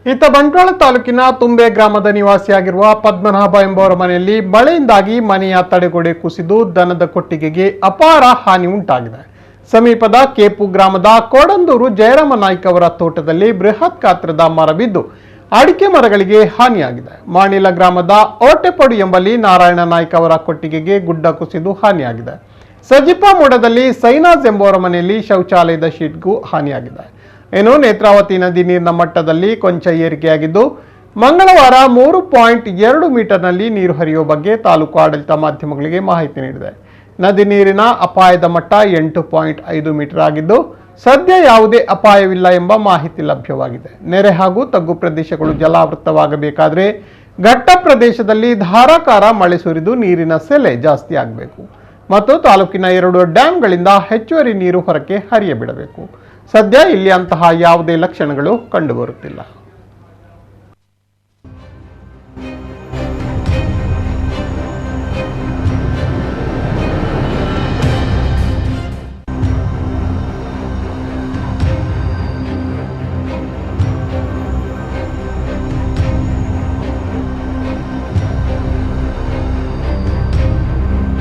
ಇತ್ತ ಬಂಟ್ವಾಳ ತಾಲೂಕಿನ ತುಂಬೆ ಗ್ರಾಮದ ನಿವಾಸಿಯಾಗಿರುವ ಪದ್ಮನಾಭ ಎಂಬುವರ ಮನೆಯಲ್ಲಿ ಮಳೆಯಿಂದಾಗಿ ಮನೆಯ ತಡೆಗೋಡೆ ಕುಸಿದು ದನದ ಕೊಟ್ಟಿಗೆಗೆ ಅಪಾರ ಹಾನಿ ಉಂಟಾಗಿದೆ. ಸಮೀಪದ ಕೇಪು ಗ್ರಾಮದ ಕೋಡಂದೂರು ಜಯರಾಮ ನಾಯ್ಕ ಅವರ ತೋಟದಲ್ಲಿ ಬೃಹತ್ ಗಾತ್ರದ ಮರ ಬಿದ್ದು ಅಡಿಕೆ ಮರಗಳಿಗೆ ಹಾನಿಯಾಗಿದೆ. ಮಾಣಿಲ ಗ್ರಾಮದ ಓಟೆಪಡು ಎಂಬಲ್ಲಿ ನಾರಾಯಣ ನಾಯ್ಕ ಅವರ ಕೊಟ್ಟಿಗೆಗೆ ಗುಡ್ಡ ಕುಸಿದು ಹಾನಿಯಾಗಿದೆ. ಸಜಿಪಾ ಮೂಡದಲ್ಲಿ ಸೈನಾಜ್ ಎಂಬುವರ ಮನೆಯಲ್ಲಿ ಶೌಚಾಲಯದ ಶೀಟ್ಗೂ ಹಾನಿಯಾಗಿದೆ. ಇನ್ನು ನೇತ್ರಾವತಿ ನದಿ ನೀರಿನ ಮಟ್ಟದಲ್ಲಿ ಕೊಂಚ ಏರಿಕೆಯಾಗಿದ್ದು ಮಂಗಳವಾರ 3.2 ಮೀಟರ್ನಲ್ಲಿ ನೀರು ಹರಿಯುವ ಬಗ್ಗೆ ತಾಲೂಕು ಆಡಳಿತ ಮಾಧ್ಯಮಗಳಿಗೆ ಮಾಹಿತಿ ನೀಡಿದೆ. ನದಿ ನೀರಿನ ಅಪಾಯದ ಮಟ್ಟ 8.5 ಮೀಟರ್ ಆಗಿದ್ದು ಸದ್ಯ ಯಾವುದೇ ಅಪಾಯವಿಲ್ಲ ಎಂಬ ಮಾಹಿತಿ ಲಭ್ಯವಾಗಿದೆ. ನೆರೆ ಹಾಗೂ ತಗ್ಗು ಪ್ರದೇಶಗಳು ಜಲಾವೃತವಾಗಬೇಕಾದ್ರೆ ಘಟ್ಟ ಪ್ರದೇಶದಲ್ಲಿ ಧಾರಾಕಾರ ಮಳೆ ಸುರಿದು ನೀರಿನ ಸೆಲೆ ಜಾಸ್ತಿ ಆಗಬೇಕು ಮತ್ತು ತಾಲೂಕಿನ 2 ಡ್ಯಾಂಗಳಿಂದ ಹೆಚ್ಚುವರಿ ನೀರು ಹೊರಕ್ಕೆ ಹರಿಯಬಿಡಬೇಕು. ಸದ್ಯ ಇಲ್ಲಿ ಅಂತಹ ಯಾವುದೇ ಲಕ್ಷಣಗಳು ಕಂಡುಬರುತ್ತಿಲ್ಲ.